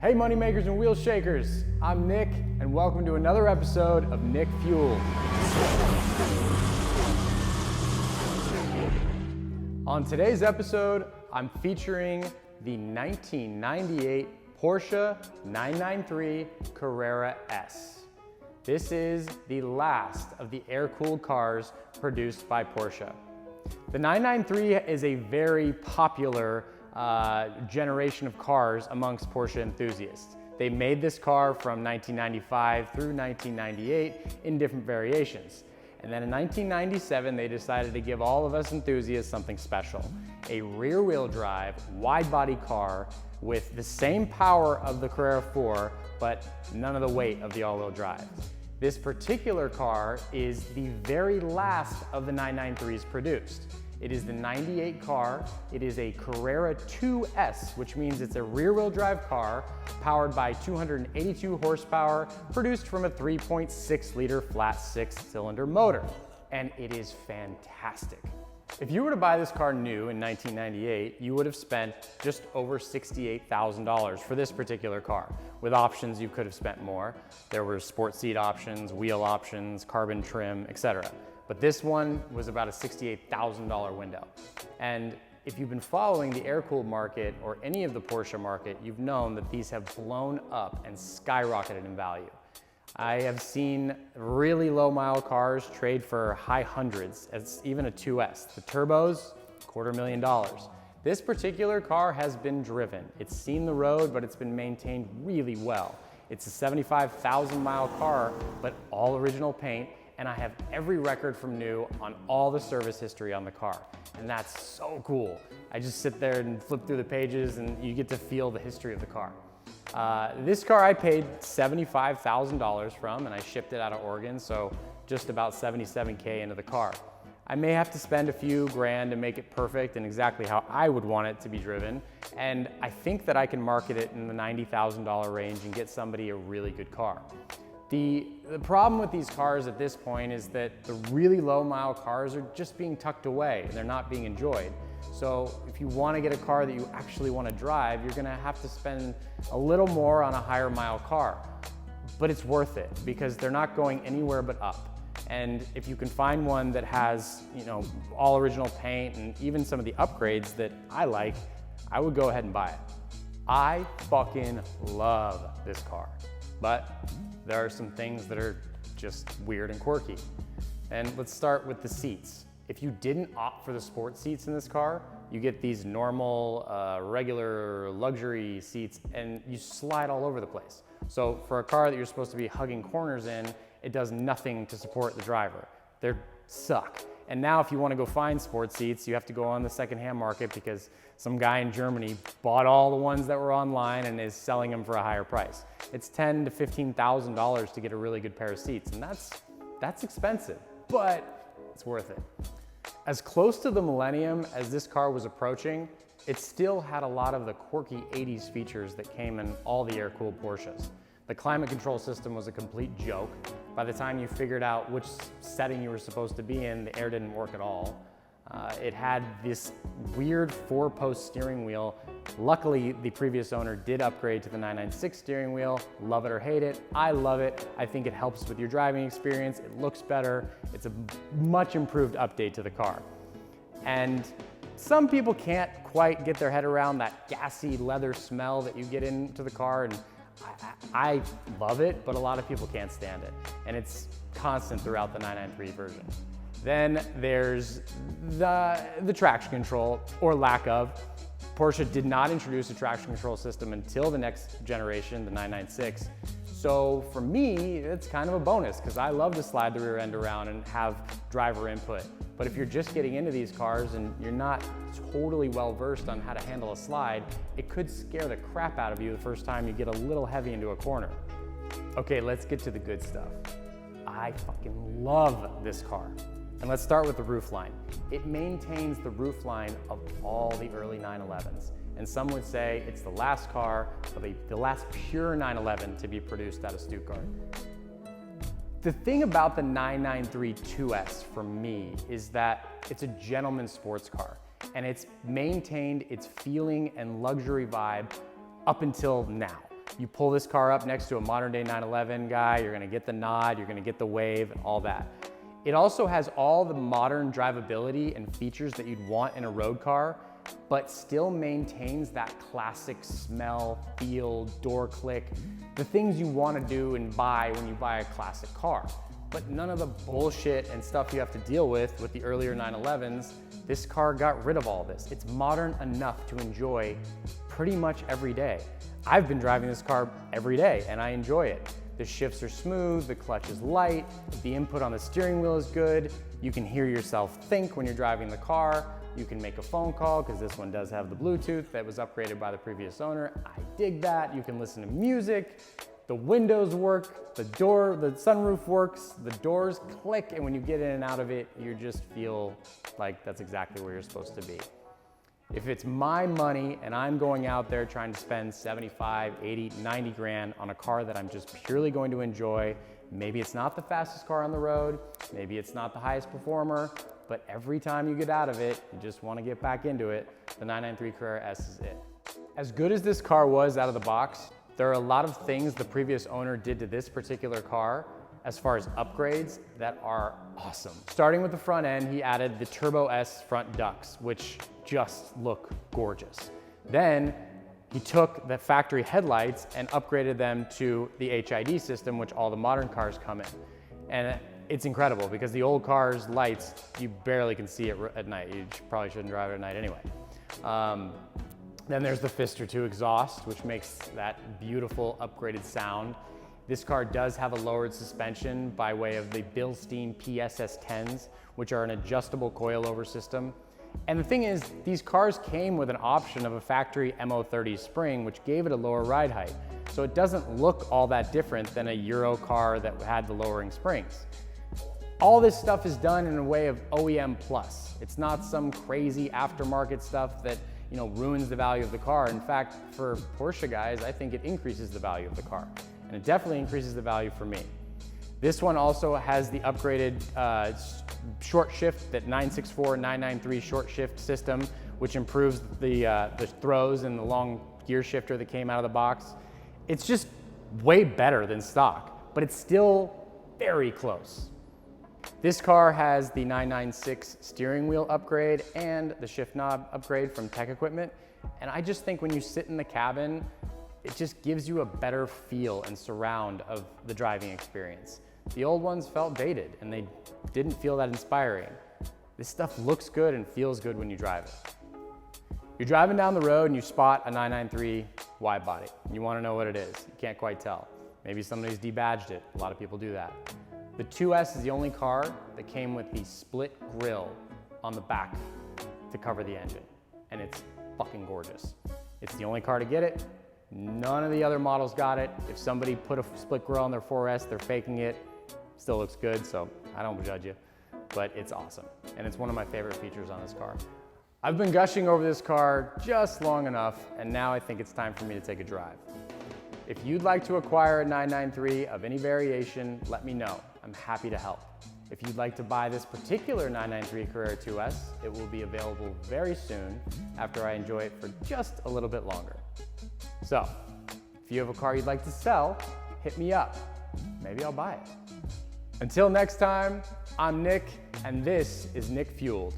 Hey moneymakers and wheel shakers, I'm Nick and welcome to another episode of Nick Fuel. On today's episode, I'm featuring the 1998 Porsche 993 Carrera S. This is the last of the air-cooled cars produced by Porsche. The 993 is a very popular generation of cars amongst Porsche enthusiasts. They made this car from 1995 through 1998 in different variations. And then in 1997, they decided to give all of us enthusiasts something special. A rear-wheel drive, wide-body car with the same power of the Carrera 4, but none of the weight of the all-wheel drive. This particular car is the very last of the 993s produced. It is the 98 car. It is a Carrera 2S, which means it's a rear-wheel drive car powered by 282 horsepower, produced from a 3.6 liter flat six-cylinder motor. And it is fantastic. If you were to buy this car new in 1998, you would have spent just over $68,000 for this particular car. With options, you could have spent more. There were sport seat options, wheel options, carbon trim, etc. But this one was about a $68,000 window. And if you've been following the air-cooled market or any of the Porsche market, you've known that these have blown up and skyrocketed in value. I have seen really low mile cars trade for high hundreds, as even a 2S. The turbos, $250,000. This particular car has been driven. It's seen the road, but it's been maintained really well. It's a 75,000 mile car, but all original paint, and I have every record from new on all the service history on the car. And that's so cool. I just sit there and flip through the pages and you get to feel the history of the car. This car I paid $75,000 from and I shipped it out of Oregon, so just about $77K into the car. I may have to spend a few grand to make it perfect and exactly how I would want it to be driven. And I think that I can market it in the $90,000 range and get somebody a really good car. The problem with these cars at this point is that the really low mile cars are just being tucked away. They're not being enjoyed. So if you want to get a car that you actually want to drive, you're going to have to spend a little more on a higher mile car. But it's worth it because they're not going anywhere but up. And if you can find one that has, all original paint and even some of the upgrades that I like, I would go ahead and buy it. I fucking love this car. But there are some things that are just weird and quirky. And let's start with the seats. If you didn't opt for the sport seats in this car, you get these normal, regular luxury seats and you slide all over the place. So for a car that you're supposed to be hugging corners in, it does nothing to support the driver. They suck. And now if you want to go find sport seats, you have to go on the secondhand market because some guy in Germany bought all the ones that were online and is selling them for a higher price. It's $10,000 to $15,000 to get a really good pair of seats, and that's expensive, but it's worth it. As close to the millennium as this car was approaching, it still had a lot of the quirky 80s features that came in all the air-cooled Porsches. The climate control system was a complete joke. By the time you figured out which setting you were supposed to be in, the air didn't work at all. It had this weird 4-post steering wheel. Luckily, the previous owner did upgrade to the 996 steering wheel. Love it or hate it, I love it. I think it helps with your driving experience. It looks better. It's a much improved update to the car. And some people can't quite get their head around that gassy leather smell that you get into the car, and I love it, but a lot of people can't stand it. And it's constant throughout the 993 version. Then there's the traction control, or lack of. Porsche did not introduce a traction control system until the next generation, the 996. So for me, it's kind of a bonus because I love to slide the rear end around and have driver input. But if you're just getting into these cars and you're not totally well versed on how to handle a slide, it could scare the crap out of you the first time you get a little heavy into a corner. Okay, let's get to the good stuff. I fucking love this car. And let's start with the roofline. It maintains the roofline of all the early 911s. And some would say it's the last car, the last pure 911 to be produced out of Stuttgart. The thing about the 993 2S for me is that it's a gentleman's sports car. and it's maintained its feeling and luxury vibe up until now. You pull this car up next to a modern day 911 guy, you're gonna get the nod, you're gonna get the wave and all that. It also has all the modern drivability and features that you'd want in a road car, but still maintains that classic smell, feel, door click, the things you wanna do and buy when you buy a classic car. But none of the bullshit and stuff you have to deal with the earlier 911s. This car got rid of all this. It's modern enough to enjoy pretty much every day. I've been driving this car every day and I enjoy it. The shifts are smooth, the clutch is light, the input on the steering wheel is good. You can hear yourself think when you're driving the car. You can make a phone call because this one does have the Bluetooth that was upgraded by the previous owner. I dig that. You can listen to music. The windows work, the sunroof works, the doors click, and when you get in and out of it, you just feel like that's exactly where you're supposed to be. If it's my money and I'm going out there trying to spend 75, 80, 90 grand on a car that I'm just purely going to enjoy, maybe it's not the fastest car on the road, maybe it's not the highest performer, but every time you get out of it, you just want to get back into it, the 993 Carrera S is it. As good as this car was out of the box, there are a lot of things the previous owner did to this particular car as far as upgrades that are awesome. Starting with the front end, he added the Turbo S front ducts, which just look gorgeous. Then he took the factory headlights and upgraded them to the HID system, which all the modern cars come in. And it's incredible because the old car's lights, you barely can see it at night. You probably shouldn't drive it at night anyway. Then there's the Fister 2 exhaust, which makes that beautiful upgraded sound. This car does have a lowered suspension by way of the Bilstein PSS10s, which are an adjustable coilover system. And the thing is, these cars came with an option of a factory MO30 spring, which gave it a lower ride height. So it doesn't look all that different than a Euro car that had the lowering springs. All this stuff is done in a way of OEM plus. It's not some crazy aftermarket stuff that ruins the value of the car. In fact, for Porsche guys, I think it increases the value of the car. And it definitely increases the value for me. This one also has the upgraded short shift, that 964, 993 short shift system, which improves the throws and the long gear shifter that came out of the box. It's just way better than stock, but it's still very close. This car has the 996 steering wheel upgrade and the shift knob upgrade from Tech Equipment. And I just think when you sit in the cabin, it just gives you a better feel and surround of the driving experience. The old ones felt dated and they didn't feel that inspiring. This stuff looks good and feels good when you drive it. You're driving down the road and you spot a 993 wide body. You want to know what it is. You can't quite tell. Maybe somebody's debadged it. A lot of people do that. The 2S is the only car that came with the split grille on the back to cover the engine. And it's fucking gorgeous. It's the only car to get it. None of the other models got it. If somebody put a split grille on their 4S, they're faking it. Still looks good, so I don't judge you. But it's awesome. And it's one of my favorite features on this car. I've been gushing over this car just long enough, and now I think it's time for me to take a drive. If you'd like to acquire a 993 of any variation, let me know. I'm happy to help. If you'd like to buy this particular 993 Carrera 2S, it will be available very soon after I enjoy it for just a little bit longer. So, if you have a car you'd like to sell, hit me up. Maybe I'll buy it. Until next time, I'm Nick, and this is Nick Fueled.